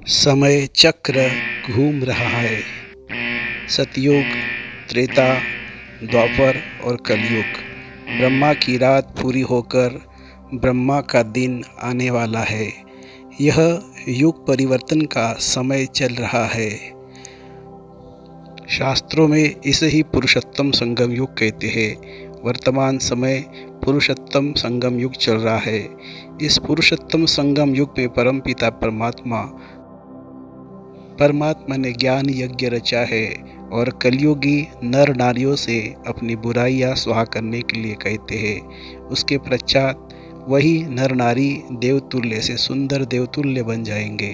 समय चक्र घूम रहा है। सतयुग, त्रेता, द्वापर और कलयुग। ब्रह्मा की रात पूरी होकर ब्रह्मा का दिन आने वाला है। यह युग परिवर्तन का समय चल रहा है। शास्त्रों में इसे ही पुरुषोत्तम संगम युग कहते हैं। वर्तमान समय पुरुषोत्तम संगम युग चल रहा है। इस पुरुषोत्तम संगम युग में परमपिता परमात्मा ने ज्ञान यज्ञ रचा है और कलयुगी नर नारियों से अपनी बुराइयां स्वाहा करने के लिए कहते हैं। उसके पश्चात वही नर नारी देवतुल्य से सुंदर देवतुल्य बन जाएंगे।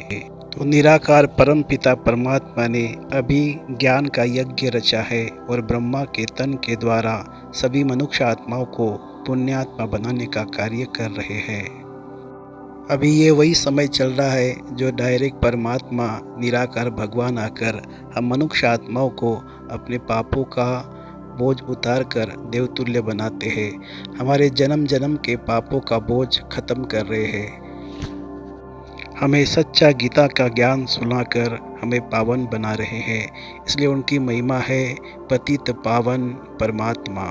तो निराकार परम पिता परमात्मा ने अभी ज्ञान का यज्ञ रचा है और ब्रह्मा के तन के द्वारा सभी मनुष्य आत्माओं को पुण्यात्मा बनाने का कार्य कर रहे हैं। अभी ये वही समय चल रहा है जो डायरेक्ट परमात्मा निराकार भगवान आकर हम मनुष्य आत्माओं को अपने पापों का बोझ उतार कर देवतुल्य बनाते हैं। हमारे जन्म जन्म के पापों का बोझ खत्म कर रहे हैं। हमें सच्चा गीता का ज्ञान सुनाकर हमें पावन बना रहे हैं। इसलिए उनकी महिमा है पतित पावन परमात्मा।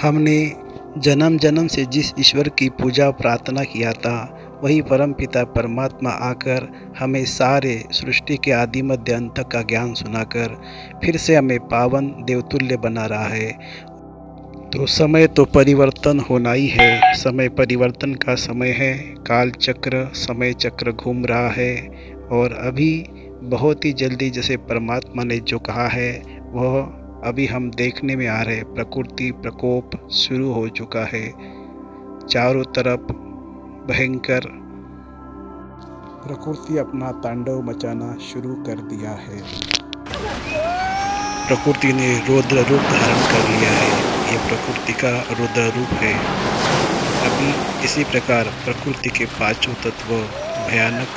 हमने जन्म जन्म से जिस ईश्वर की पूजा प्रार्थना किया था वही परम पिता परमात्मा आकर हमें सारे सृष्टि के आदि मध्य अंत का ज्ञान सुनाकर फिर से हमें पावन देवतुल्य बना रहा है। तो समय तो परिवर्तन होना ही है। समय परिवर्तन का समय है। काल चक्र समय चक्र घूम रहा है और अभी बहुत ही जल्दी जैसे परमात्मा ने जो कहा है वह अभी हम देखने में आ रहे। प्रकृति प्रकोप शुरू हो चुका है। चारों तरफ भयंकर प्रकृति अपना तांडव मचाना शुरू कर दिया है। प्रकृति ने रौद्र रूप धारण कर लिया है। ये प्रकृति का रौद्र रूप है। अभी इसी प्रकार प्रकृति के पांचों तत्व भयानक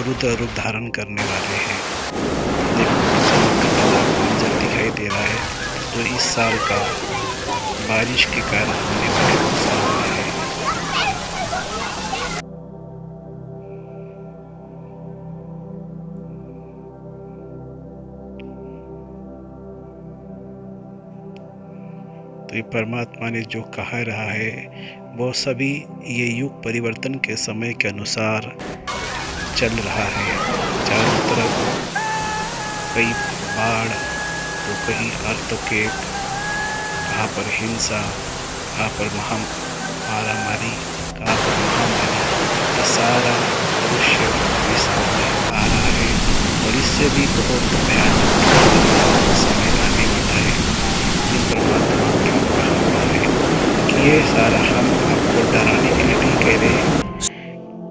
रुद्र रूप धारण करने वाले हैं। मंजर दिखाई दे रहा है जो इस साल का बारिश के कारण होने वाले नुकसान हुए हैं। तो ये परमात्मा ने जो कहा रहा है वो सभी ये युग परिवर्तन के समय के अनुसार चल रहा है। चारों तरफ कहीं बाढ़ तो कहीं अर्थक्वेक, कहाँ पर हिंसा, कहाँ पर मारामारी, कहाँ पर महामारी। ये सारा दृश्य अभी सामने आ रहा है और इससे भी बहुत भयानक समय आने वाला है। ये परमात्मा क्यों कहा हुआ है कि ये सारा हम आपको डराने के लिए नहीं कह रहे,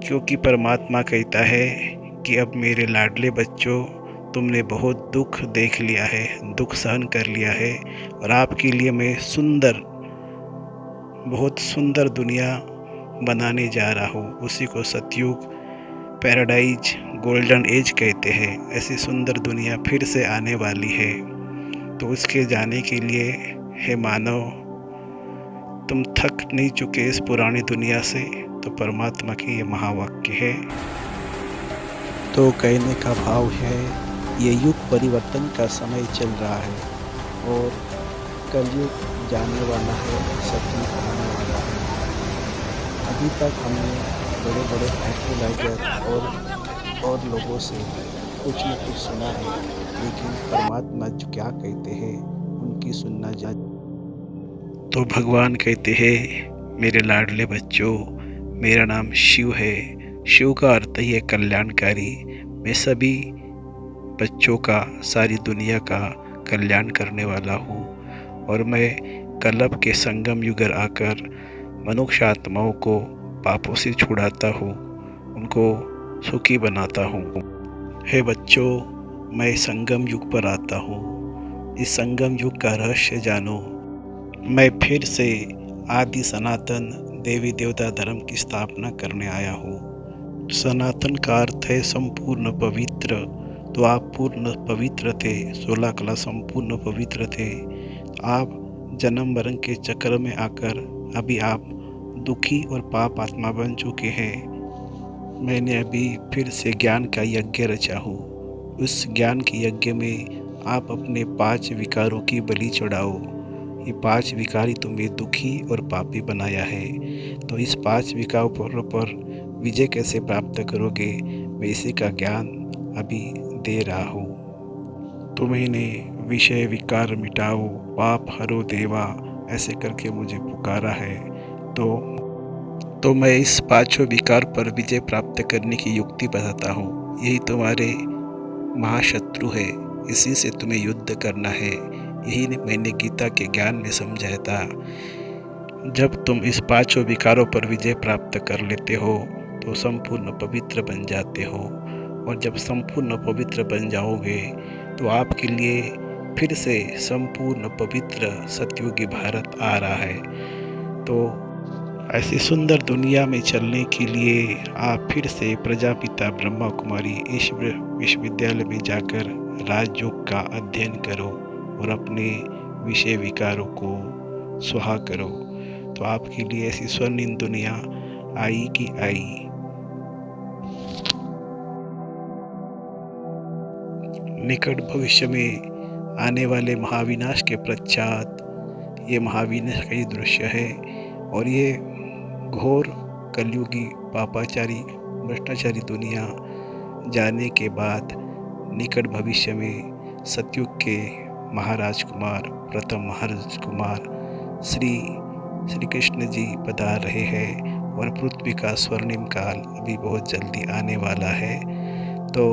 क्योंकि परमात्मा कहता है कि अब मेरे लाडले बच्चों तुमने बहुत दुख देख लिया है, दुख सहन कर लिया है और आपके लिए मैं बहुत सुंदर दुनिया बनाने जा रहा हूँ। उसी को सतयुग पैराडाइज गोल्डन एज कहते हैं। ऐसी सुंदर दुनिया फिर से आने वाली है। तो उसके जाने के लिए हे मानव तुम थक नहीं चुके इस पुरानी दुनिया से। तो परमात्मा की ये महावाक्य है। तो कहने का भाव है ये युग परिवर्तन का समय चल रहा है और कलयुग जाने वाला है, सतयुग आने वाला है। अभी तक हमने बड़े बड़े एस्ट्रोलॉजर और लोगों से कुछ न कुछ सुना है, लेकिन परमात्मा जो क्या कहते हैं उनकी सुनना तो भगवान कहते हैं मेरे लाडले बच्चों मेरा नाम शिव है। शिव का अर्थ ही है कल्याणकारी। मैं सभी बच्चों का, सारी दुनिया का कल्याण करने वाला हूँ और मैं कलप के संगम युग आकर मनुष्य आत्माओं को पापों से छुड़ाता हूँ, उनको सुखी बनाता हूँ। हे बच्चों मैं संगम युग पर आता हूँ। इस संगम युग का रहस्य जानो। मैं फिर से आदि सनातन देवी देवता धर्म की स्थापना करने आया हूँ। सनातन का अर्थ है संपूर्ण पवित्र। तो आप पूर्ण पवित्र थे, 16 कला संपूर्ण पवित्र थे। आप जन्म मरण के चक्र में आकर अभी आप दुखी और पाप आत्मा बन चुके हैं। मैंने अभी फिर से ज्ञान का यज्ञ रचा हूँ। उस ज्ञान के यज्ञ में आप अपने 5 विकारों की बलि चढ़ाओ। ये 5 विकार ही तुम्हें दुखी और पापी बनाया है। तो इस 5 विकारों पर विजय कैसे प्राप्त करोगे, मैं इसी का ज्ञान अभी दे रहा हूँ। तुम्हें विषय विकार मिटाओ, पाप हरो देवा, ऐसे करके मुझे पुकारा है। तो मैं इस 5 विकार पर विजय प्राप्त करने की युक्ति बताता हूँ। यही तुम्हारे महाशत्रु है, इसी से तुम्हें युद्ध करना है। यही मैंने गीता के ज्ञान में समझाया था। जब तुम इस 5 विकारों पर विजय प्राप्त कर लेते हो तो संपूर्ण पवित्र बन जाते हो। और जब संपूर्ण पवित्र बन जाओगे तो आपके लिए फिर से संपूर्ण पवित्र सतयुगी भारत आ रहा है। तो ऐसी सुंदर दुनिया में चलने के लिए आप फिर से प्रजापिता ब्रह्मा कुमारी ईश्वर विश्वविद्यालय में जाकर राजयोग का अध्ययन करो और अपने विषय विकारों को सुहा करो। तो आपके लिए ऐसी स्वर्णिम दुनिया आई की आई। निकट भविष्य में आने वाले महाविनाश के पश्चात ये महाविनाश का ही दृश्य है। और ये घोर कलयुगी पापाचारी भ्रष्टाचारी दुनिया जाने के बाद निकट भविष्य में सतयुग के महाराज कुमार, प्रथम महाराज कुमार श्री कृष्ण जी पधार रहे हैं। और पृथ्वी का स्वर्णिम काल अभी बहुत जल्दी आने वाला है। तो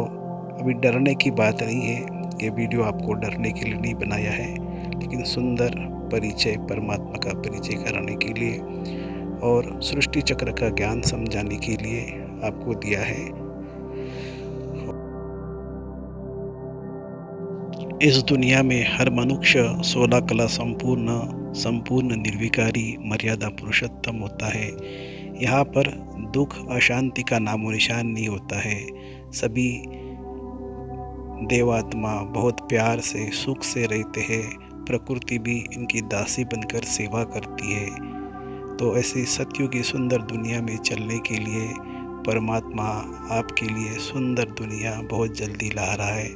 अभी डरने की बात नहीं है, ये वीडियो आपको डरने के लिए नहीं बनाया है, लेकिन सुंदर परिचय, परमात्मा का परिचय कराने के लिए और सृष्टि चक्र का ज्ञान समझाने के लिए आपको दिया है। इस दुनिया में हर मनुष्य 16 कला संपूर्ण निर्विकारी मर्यादा पुरुषोत्तम होता है। यहाँ पर दुख अशांति का नामो निशान नहीं होता है। सभी देवात्मा बहुत प्यार से सुख से रहते हैं। प्रकृति भी इनकी दासी बनकर सेवा करती है। तो ऐसी सतयुगी सुंदर दुनिया में चलने के लिए परमात्मा आपके लिए सुंदर दुनिया बहुत जल्दी ला रहा है।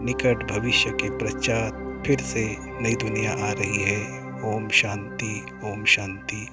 निकट भविष्य के पश्चात फिर से नई दुनिया आ रही है। ओम शांति, ओम शांति।